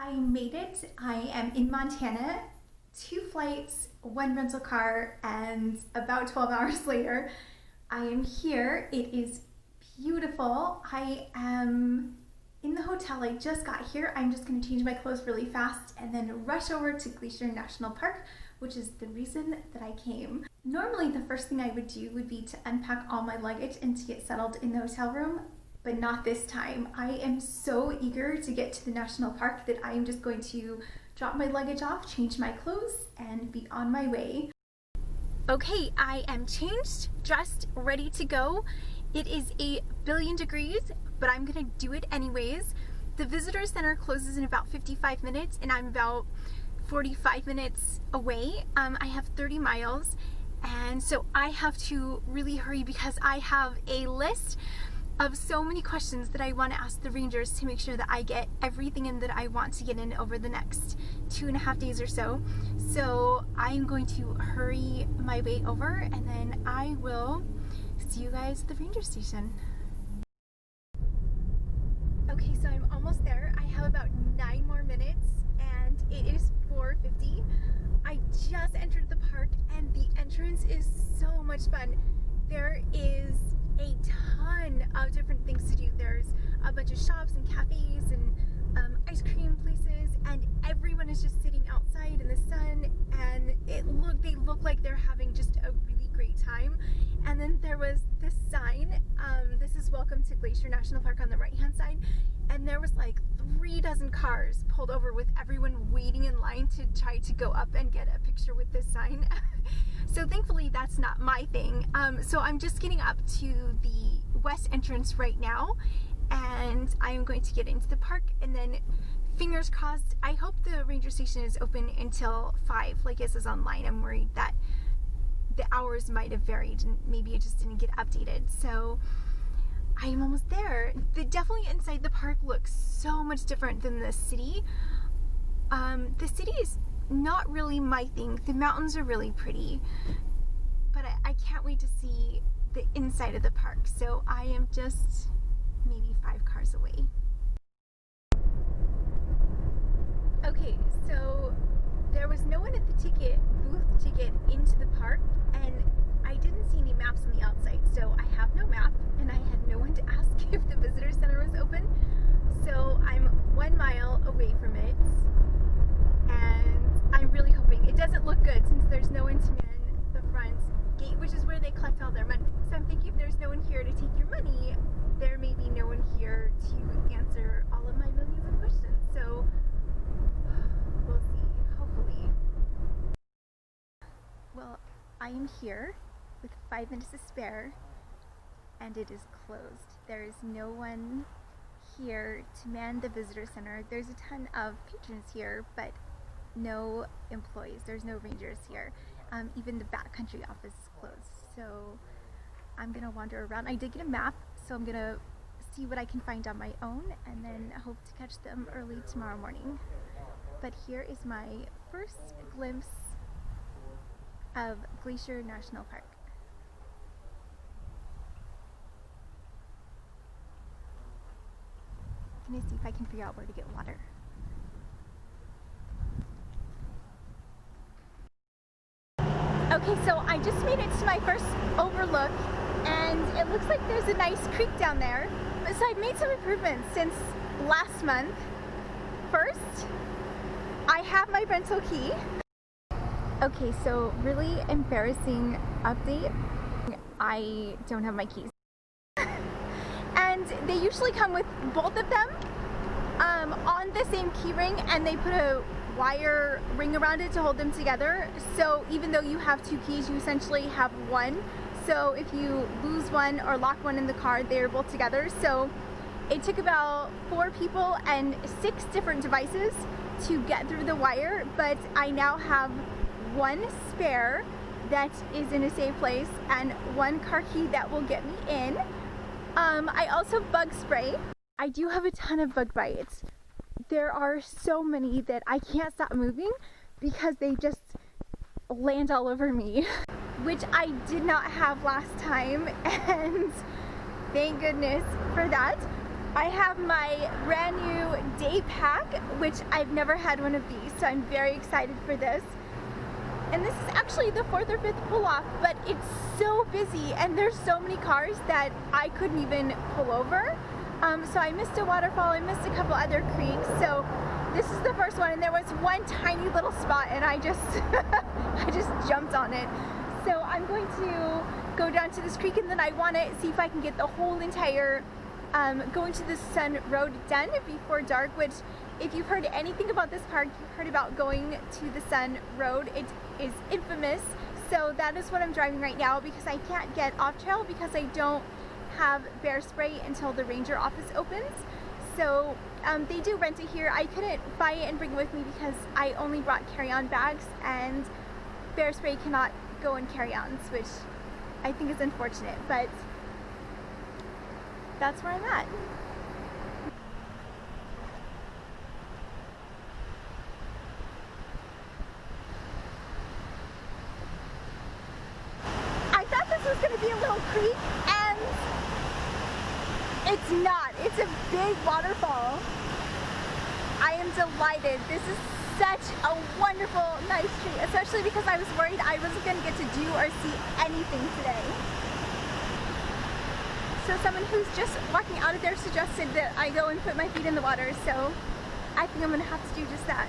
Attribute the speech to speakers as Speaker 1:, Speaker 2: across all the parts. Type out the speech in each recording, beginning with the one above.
Speaker 1: I made it. I am in Montana. 2 flights, 1 rental car, and about 12 hours later, I am here. It is beautiful. I am in the hotel. I just got here. I'm just going to change my clothes really fast and then rush over to Glacier National Park, which is the reason that I came. Normally, the first thing I would do would be to unpack all my luggage and to get settled in the hotel room, but not this time. I am so eager to get to the national park that I am just going to drop my luggage off, change my clothes, and be on my way. Okay, I am changed, dressed, ready to go. It is a billion degrees, but I'm gonna do it anyways. The visitor center closes in about 55 minutes and I'm about 45 minutes away. I have 30 miles and so I have to really hurry because I have a list of so many questions that I want to ask the rangers to make sure that I get everything in that I want to get in over the next 2.5 days or so. So I'm going to hurry my way over and then I will see you guys at the ranger station. Okay, so I'm almost there. I have about 9 more minutes and it is 4:50. I just entered the park and the entrance is so much fun. There is a ton of different things to do. There's a bunch of shops and cafes and ice cream places, and everyone is just sitting outside in the sun, and they look like they're having just a really great time. And then there was this sign, this is welcome to Glacier National Park on the right hand side, and there was like 3 dozen cars pulled over with everyone waiting in line to try to go up and get a picture with this sign. So thankfully that's not my thing. So I'm just getting up to the west entrance right now and I'm going to get into the park, and then fingers crossed, I hope the ranger station is open until 5 like it says online. I'm worried that the hours might have varied and maybe it just didn't get updated. So I am almost there. Definitely inside the park looks so much different than the city. The city is not really my thing. The mountains are really pretty, but I can't wait to see the inside of the park. So I am just maybe 5 cars away. Okay, so there was no one at the ticket booth to get into the park, and I didn't see any maps on the outside, so I have no map and I had no one to ask if the visitor center was open. So I'm 1 mile away from it, and I'm really hoping. It doesn't look good since there's no one to man the front gate, which is where they collect all their money. So I'm thinking if there's no one here to take your money, there may be no one here to answer all of my millions of questions. So we'll see, hopefully. Well, I am here with 5 minutes to spare and it is closed. There is no one here to man the visitor center. There's a ton of patrons here, but no employees. There's no rangers here. Even the backcountry office is closed. So I'm gonna wander around. I did get a map, so I'm gonna see what I can find on my own and then hope to catch them early tomorrow morning. But here is my first glimpse of Glacier National Park. I'm gonna see if I can figure out where to get water. Okay, so I just made it to my first overlook and it looks like there's a nice creek down there. So I've made some improvements since last month. First, I have my rental key. Okay, so really embarrassing update. I don't have my keys. And they usually come with both of them on the same key ring, and they put a wire ring around it to hold them together. So even though you have 2 keys, you essentially have 1. So if you lose one or lock one in the car, they're both together. So it took about 4 people and 6 different devices to get through the wire, but I now have 1 spare that is in a safe place and 1 car key that will get me in. I also bug spray. I do have a ton of bug bites. There are so many that I can't stop moving because they just land all over me, which I did not have last time, and thank goodness for that. I have my brand new day pack, which I've never had one of these, so I'm very excited for this. And this is actually the 4th or 5th pull-off, but it's so busy and there's so many cars that I couldn't even pull over. So I missed a waterfall, I missed a couple other creeks, so this is the first one, and there was one tiny little spot and I just I just jumped on it. So I'm going to go down to this creek, and then I want to see if I can get the whole entire going to the Sun Road done before dark, which if you've heard anything about this park, you've heard about going to the Sun Road. It is infamous. So that is what I'm driving right now, because I can't get off trail because I don't have bear spray until the ranger office opens. So they do rent it here. I couldn't buy it and bring it with me because I only brought carry-on bags, and bear spray cannot go in carry-ons, which I think is unfortunate, but that's where I'm at. I thought this was going to be a little creek, and it's not. It's a big waterfall. I am delighted. This is such a wonderful, nice treat, especially because I was worried I wasn't going to get to do or see anything today. So someone who's just walking out of there suggested that I go and put my feet in the water, so I think I'm going to have to do just that.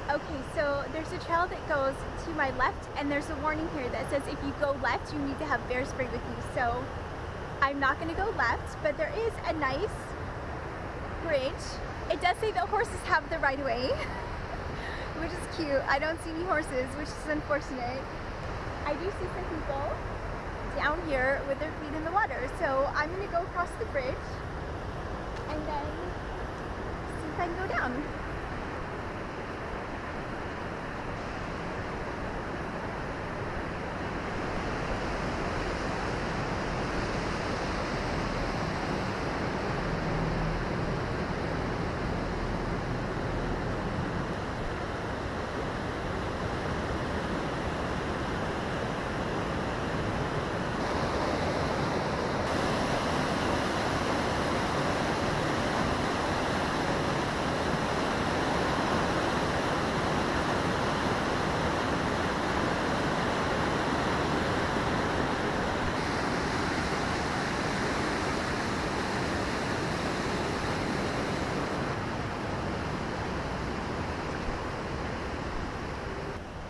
Speaker 1: Okay, so there's a trail that goes to my left, and there's a warning here that says if you go left, you need to have bear spray with you. So I'm not going to go left, but there is a nice bridge. It does say that horses have the right of way, which is cute. I don't see any horses, which is unfortunate. I do see some people down here with their feet in the water, so I'm going to go across the bridge and then see if I can go down.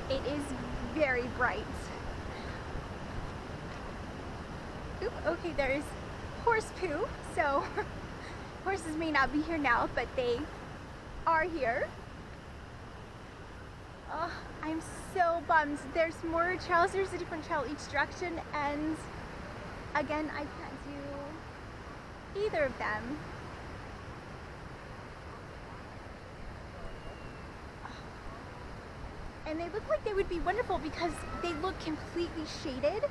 Speaker 1: It is very bright. Oop, okay, there is horse poo, so horses may not be here now, but they are here. Oh, I'm so bummed. There's more trails. There's a different trail each direction, and again, I can't do either of them. And they look like they would be wonderful because they look completely shaded,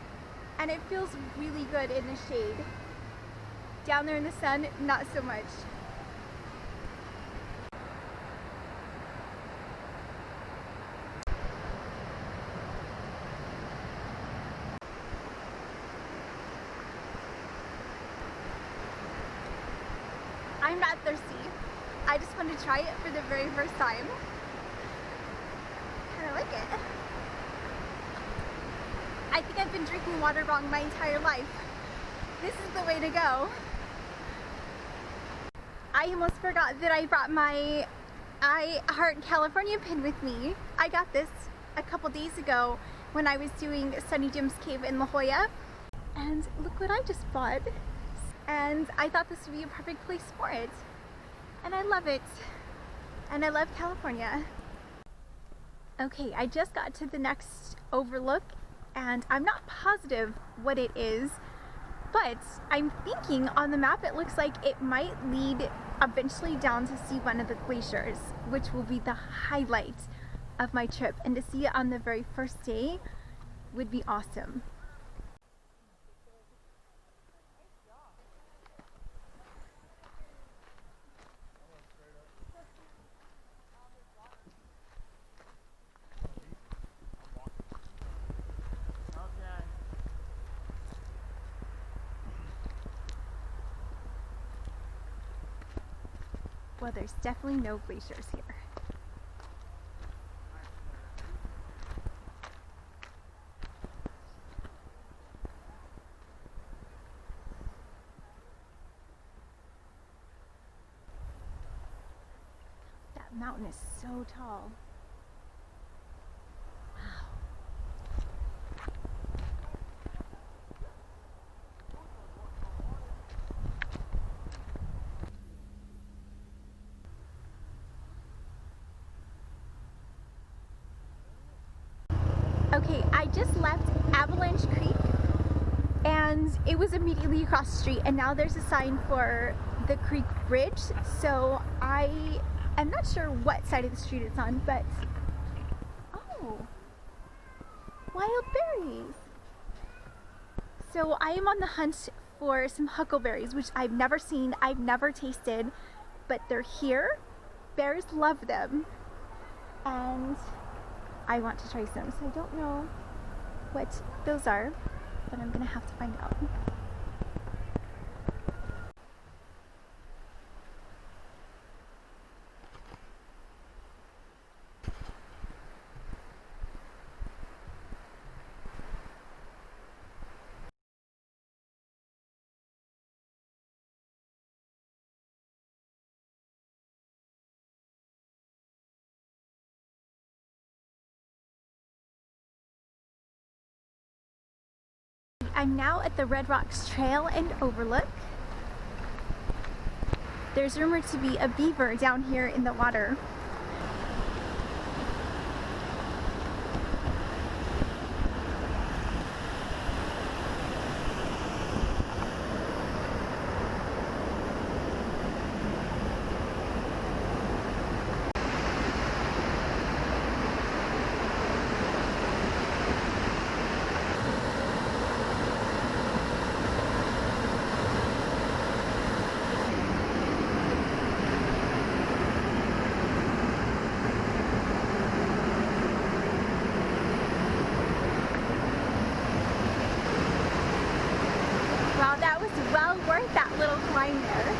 Speaker 1: and it feels really good in the shade. Down there in the sun, not so much. I'm not thirsty. I just want to try it for the very first time. I like it. I think I've been drinking water wrong my entire life. This is the way to go. I almost forgot that I brought my I Heart California pin with me. I got this a couple days ago when I was doing Sunny Jim's Cave in La Jolla. And look what I just bought. And I thought this would be a perfect place for it. And I love it. And I love California. Okay, I just got to the next overlook and I'm not positive what it is, but I'm thinking on the map it looks like it might lead eventually down to see one of the glaciers, which will be the highlight of my trip, and to see it on the very first day would be awesome. Well, there's definitely no glaciers here. That mountain is so tall. Okay, I just left Avalanche Creek and it was immediately across the street, and now there's a sign for the creek bridge, so I am not sure what side of the street it's on, but oh, wild berries. So I am on the hunt for some huckleberries, which I've never seen, I've never tasted, but they're here. Bears love them, and I want to try some, so I don't know what those are, but I'm gonna have to find out. I'm now at the Red Rocks Trail and Overlook. There's rumored to be a beaver down here in the water. Wow, that was well worth that little climb there.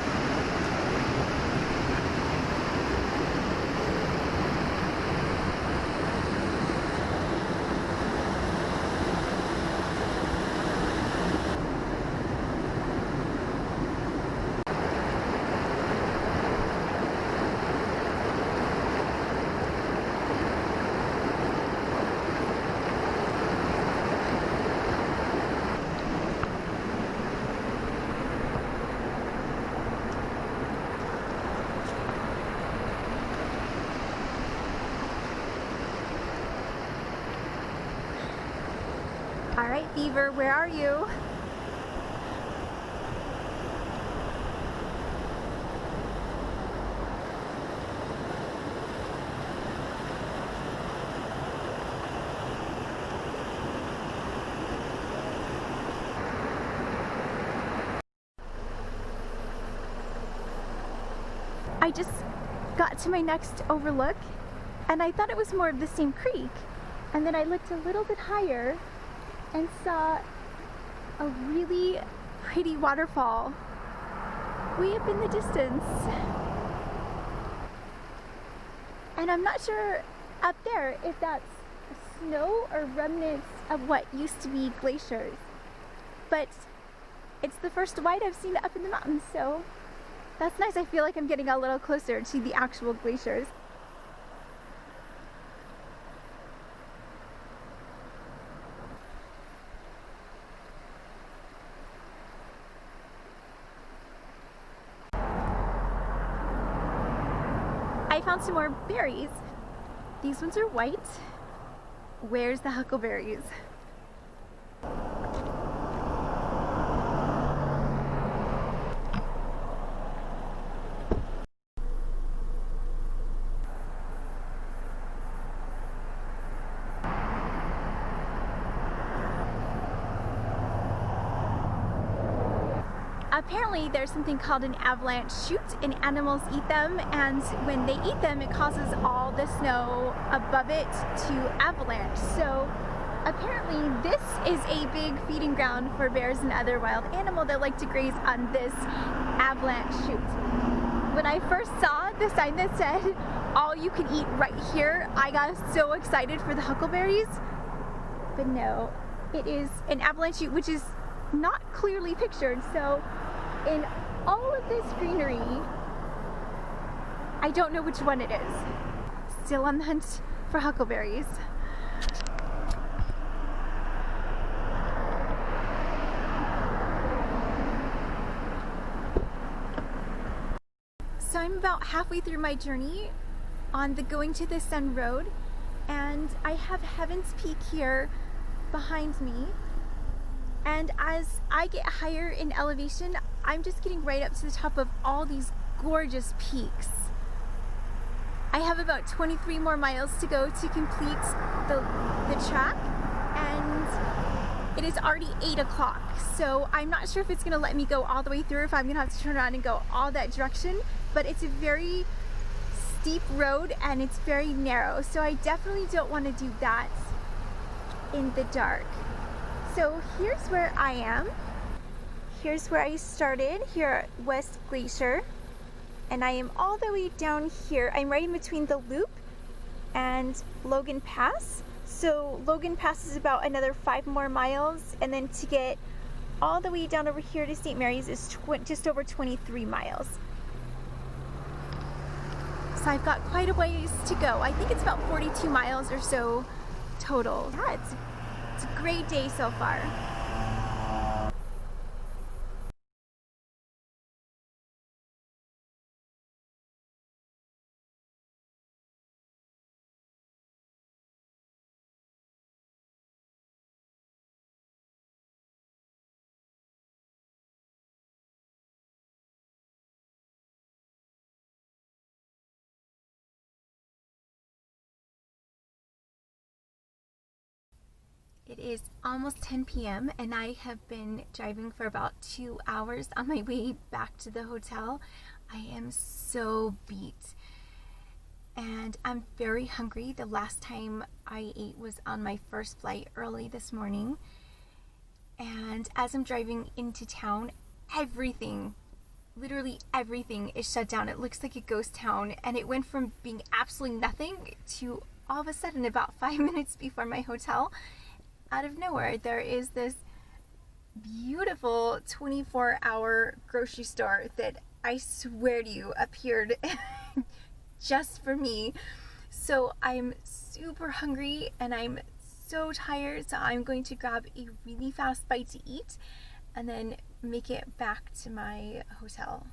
Speaker 1: All right, beaver, where are you? I just got to my next overlook and I thought it was more of the same creek. And then I looked a little bit higher and saw a really pretty waterfall way up in the distance. And I'm not sure up there if that's snow or remnants of what used to be glaciers. But it's the first white I've seen up in the mountains, so that's nice. I feel like I'm getting a little closer to the actual glaciers. I found some more berries. These ones are white. Where's the huckleberries? Apparently there's something called an avalanche chute and animals eat them, and when they eat them it causes all the snow above it to avalanche. So apparently this is a big feeding ground for bears and other wild animals that like to graze on this avalanche chute. When I first saw the sign that said all you can eat right here, I got so excited for the huckleberries, but no, it is an avalanche chute which is not clearly pictured. So in all of this greenery, I don't know which one it is. Still on the hunt for huckleberries. So I'm about halfway through my journey on the Going to the Sun road, and I have Heaven's Peak here behind me. And as I get higher in elevation, I'm just getting right up to the top of all these gorgeous peaks. I have about 23 more miles to go to complete the track, and it is already 8 o'clock. So I'm not sure if it's gonna let me go all the way through, if I'm gonna have to turn around and go all that direction, but it's a very steep road and it's very narrow. So I definitely don't wanna do that in the dark. So here's where I am. Here's where I started, here at West Glacier. And I am all the way down here. I'm right in between the loop and Logan Pass. So Logan Pass is about another 5 more miles. And then to get all the way down over here to St. Mary's is just over 23 miles. So I've got quite a ways to go. I think it's about 42 miles or so total. Yeah, it's a great day so far. It is almost 10 p.m. and I have been driving for about 2 hours on my way back to the hotel. I am so beat and I'm very hungry. The last time I ate was on my first flight early this morning, and as I'm driving into town, everything, literally everything is shut down. It looks like a ghost town, and it went from being absolutely nothing to all of a sudden, about 5 minutes before my hotel, out of nowhere, there is this beautiful 24-hour grocery store that I swear to you appeared just for me. So I'm super hungry and I'm so tired, so I'm going to grab a really fast bite to eat and then make it back to my hotel.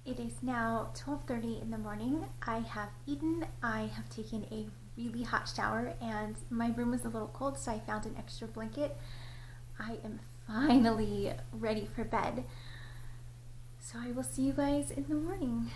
Speaker 1: It is now 12:30 in the morning. I have eaten, I have taken a really hot shower, and my room was a little cold, so I found an extra blanket. I am finally ready for bed. So I will see you guys in the morning.